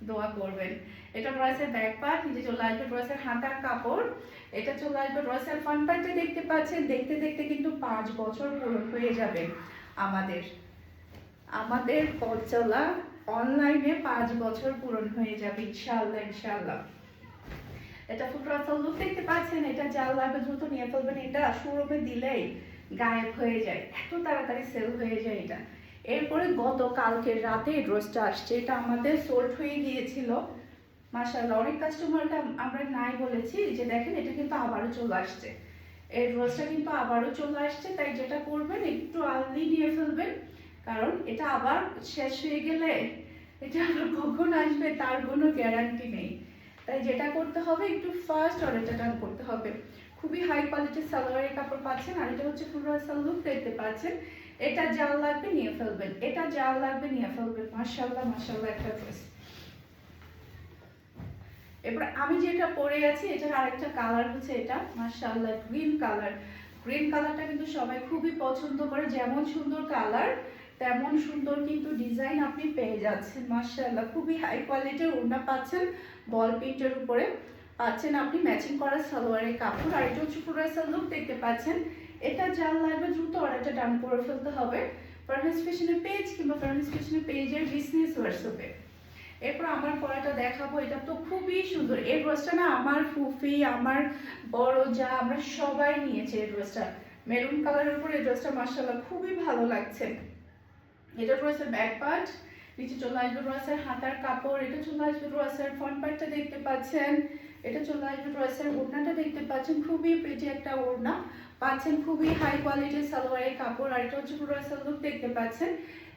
দোয়া করবেন। এটা ড্রেসের ব্যাক পার্ট, নিচে চলে আসবে ড্রেসের হাতার কাপড়, এটা চলে আসবে ড্রেসের ফ্রন্ট পার্টে দেখতে পাচ্ছেন। দেখতে দেখতে কিন্তু 5 বছর পুরো হয়ে যাবে আমাদের আমাদের পথ চলা অনলাইনে 5 বছর পূরণ হয়ে যাবে ইনশাআল্লাহ ইনশাআল্লাহ। এটা ফুটরাসাল লুক দেখতে পাচ্ছেন। এটা জাল লাগবে দ্রুত নিয়ে ফেলবেন, এটা শোরুমে দিলেই গায়েব হয়ে যায়, এত তাড়াতাড়ি সেল হয়ে যায় এটা। এরপরে গতকালকে রাতে এই ড্রেসটা আসছে, এটা আমাদের সোল্ড হয়ে গিয়েছিল মাশাআল্লাহ। অনেক কাস্টমারকে আমরা নাই বলেছি যে দেখেন এটা কিন্তু আবারও চলে আসছে, এই ড্রেসটা কিন্তু আবারও চলে আসছে। তাই যেটা করবেন একটু আর্লি নিয়ে ফেলবেন, কারণ এটা আবার শেষ হয়ে গেলে এটা কখন আসবে তার কোনো গ্যারান্টি নেই। তাই যেটা করতে হবে একটু ফার্স্ট অর্ডারটা ডান করতে হবে। খুবই হাই কোয়ালিটির সালোয়ারের কাপড় পাচ্ছেন, আর এটা হচ্ছে ফুলরাসাল লুক দেখতে পাচ্ছেন। এটা জাল লাগবে নিয়ে ফেলবেন, এটা জাল লাগবে নিয়ে ফেলবেন। মাশাআল্লাহ মাশাআল্লাহ একটা ড্রেস। এরপর আমি যেটা পরে আছি এটার আরেকটা কালার হচ্ছে এটা মাশাআল্লাহ গ্রিন কালার। গ্রিন কালারটা কিন্তু সবাই খুবই পছন্দ করে, যেমন সুন্দর কালার তেমন সুন্দর কিন্তু ডিজাইন আপনি পেয়ে যাচ্ছেন মাশাআল্লাহ। খুবই হাই কোয়ালিটির ওড়না পাচ্ছেন, বল প্রিন্টের উপরে পাচ্ছেন আপনি ম্যাচিং করা সালোয়ারের কাপড়। আর এটা হচ্ছে ফুলরাসাল লুক দেখতে পাচ্ছেন। এটা জাল লাগবে দ্রুত অর্ডারটা ডান করে ফেলতে হবে ফারহাস ফ্যাশনের পেজ কিংবা ফারহাস ফ্যাশনের পেজের বিজনেস হোয়াটসঅ্যাপে। এরপর আমার পরাটা দেখাবো, এটা তো খুবই সুন্দর। এই ড্রেসটা না আমার ফুফি, আমার বড় যা, আমরা সবাই নিয়েছে এই ড্রেসটা। মেরুন কালারের উপর এই ড্রেসটা মাশাআল্লাহ খুবই ভালো লাগছে। এটা ড্রেসের ব্যাক পার্ট, নিচে চলে আসবে ড্রেসের হাতার কাপড়, এটা চলে আসবে ড্রেসের ফ্রন্ট পার্টটা দেখতে পাচ্ছেন, এটা চলে আসবে ড্রেসের ওড়নাটা দেখতে পাচ্ছেন। খুবই প্রিটি একটা ওড়না পাচ্ছেন, খুবই হাই কোয়ালিটির সালোয়ারের কাপড়। আর এটা হচ্ছে ড্রেসের লুক দেখতে পাচ্ছেন।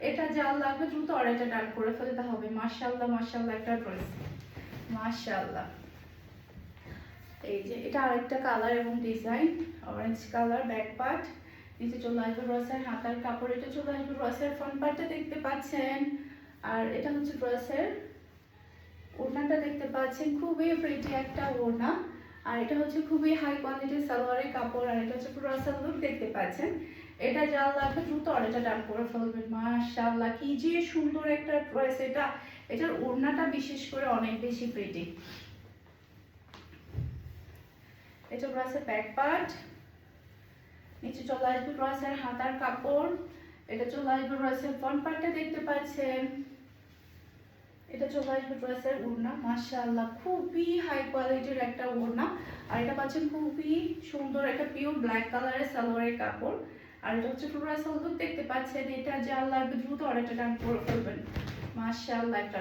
এটা জাল লাগবে দ্রুত অর্ডারটা ডান করে ফেলতে হবে। মাশাআল্লাহ মাশাআল্লাহ একটা ড্রেস মাশাআল্লাহ। এই যে এটা আরেকটা কালার এবং design, orange colour back part, নিচে চলে আসবে ড্রেসের হাতার কাপড়, এটা চলে আসবে ড্রেসের ফ্রন্ট পার্টটা দেখতে পাচ্ছেন। আর এটা হচ্ছে ড্রেসের ওড়নাটা দেখতে পাচ্ছেন, খুবই প্রিটি একটা ওড়না। আর এটা হচ্ছে খুবই হাই কোয়ালিটির সালোয়ারের কাপড়। আর এটা হচ্ছে ফুলরাসাল লুক দেখতে পাচ্ছেন। এটা জাল লাগবে দ্রুত অর্ডারটা ডান করে ফেলবেন। মাশাআল্লাহ কি যে সুন্দর একটা ড্রেস এটা, এটার ওড়নাটা বিশেষ করে অনেক বেশি প্রিটি। এটা ড্রেসের ব্যাক পার্ট, নিচে চলে আসবে ড্রেসের হাতার কাপড়, এটা চলে আসবে ড্রেসের ফ্রন্ট পার্টটা দেখতে পাচ্ছেন, এটা চলে আসবে ড্রেসের ওড়না। মাশাআল্লাহ খুবই হাই কোয়ালিটির একটা ওড়না। আর এটা পাচ্ছেন খুবই সুন্দর একটা পিওর ব্ল্যাক কালারের সালোয়ারের কাপড়। আর এটা হচ্ছে ফুলরাসাল লুক দেখতে পাচ্ছেন। এটা জাল লাগবে দ্রুত অর্ডারটা ডান করে ফেলবেন। মাশাআল্লাহ একটা